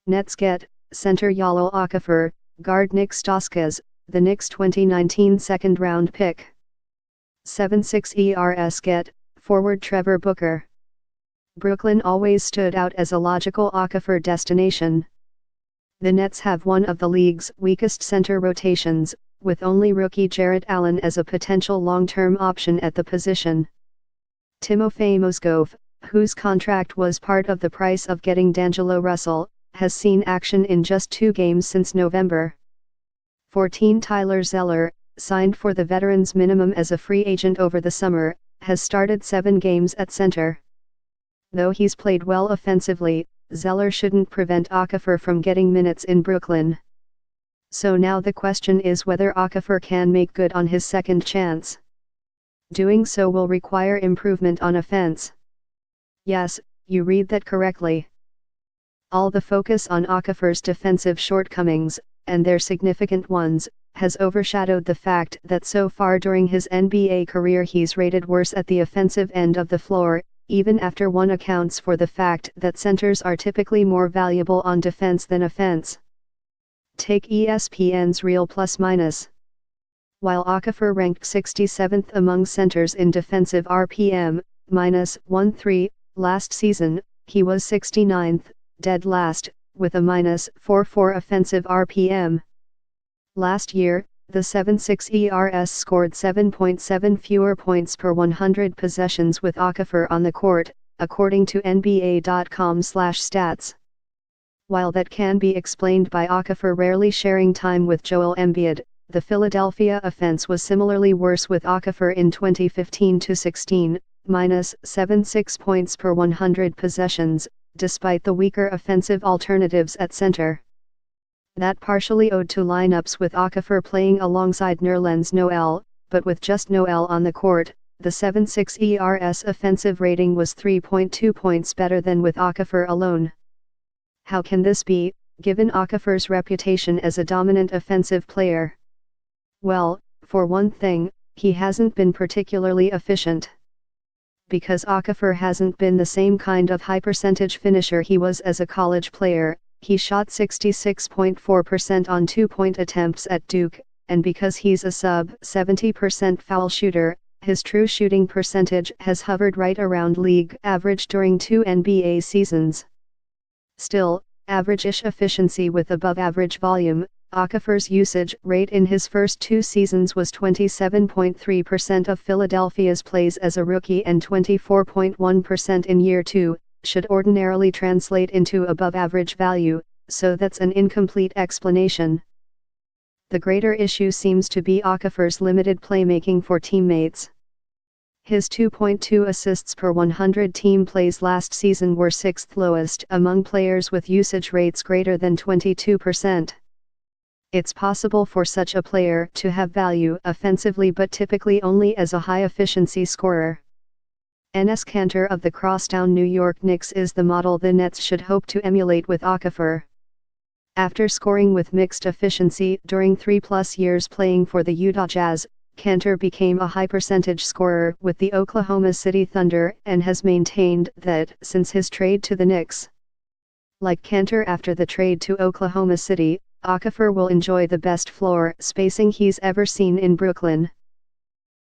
Nets get, center Jahlil Okafor, guard Nick Stauskas, the Knicks 2019 second-round pick. 7-6 ERS get, forward Trevor Booker. Brooklyn always stood out as a logical Okafor destination. The Nets have one of the league's weakest center rotations, with only rookie Jarrett Allen as a potential long-term option at the position. Timofey Mozgov, whose contract was part of the price of getting D'Angelo Russell, has seen action in just 2 games since November. 14 Tyler Zeller, signed for the veterans minimum as a free agent over the summer, has started 7 games at center. Though he's played well offensively, Zeller shouldn't prevent Okafor from getting minutes in Brooklyn. So now the question is whether Okafor can make good on his second chance. Doing so will require improvement on offense. Yes, you read that correctly. All the focus on Okafor's defensive shortcomings, and they're significant ones, has overshadowed the fact that so far during his NBA career he's rated worse at the offensive end of the floor, even after one accounts for the fact that centers are typically more valuable on defense than offense. Take ESPN's Real Plus Minus. While Okafor ranked 67th among centers in defensive RPM, -1.3, last season, he was 69th, dead last, with a -4.4 offensive RPM. Last year, the 7-6 ERS scored 7.7 fewer points per 100 possessions with Okafor on the court, according to NBA.com/stats. While that can be explained by Okafor rarely sharing time with Joel Embiid, the Philadelphia offense was similarly worse with Okafor in 2015-16, -7.6 points per 100 possessions, despite the weaker offensive alternatives at center. That partially owed to lineups with Okafor playing alongside Nerlens Noel, but with just Noel on the court, the 7-6 ERS offensive rating was 3.2 points better than with Okafor alone. How can this be, given Okafor's reputation as a dominant offensive player? Well, for one thing, he hasn't been particularly efficient. Because Okafor hasn't been the same kind of high-percentage finisher he was as a college player, he shot 66.4% on 2-point attempts at Duke, and because he's a sub-70% foul shooter, his true shooting percentage has hovered right around league average during 2 NBA seasons. Still, average-ish efficiency with above-average volume, Okafor's usage rate in his first 2 seasons was 27.3% of Philadelphia's plays as a rookie and 24.1% in year 2, should ordinarily translate into above-average value, so that's an incomplete explanation. The greater issue seems to be Okafor's limited playmaking for teammates. His 2.2 assists per 100 team plays last season were 6th lowest among players with usage rates greater than 22%. It's possible for such a player to have value offensively but typically only as a high-efficiency scorer. Enes Kanter of the crosstown New York Knicks is the model the Nets should hope to emulate with Okafor. After scoring with mixed efficiency during 3+ years playing for the Utah Jazz, Kanter became a high-percentage scorer with the Oklahoma City Thunder and has maintained that since his trade to the Knicks. Like Kanter after the trade to Oklahoma City, Okafor will enjoy the best floor spacing he's ever seen in Brooklyn.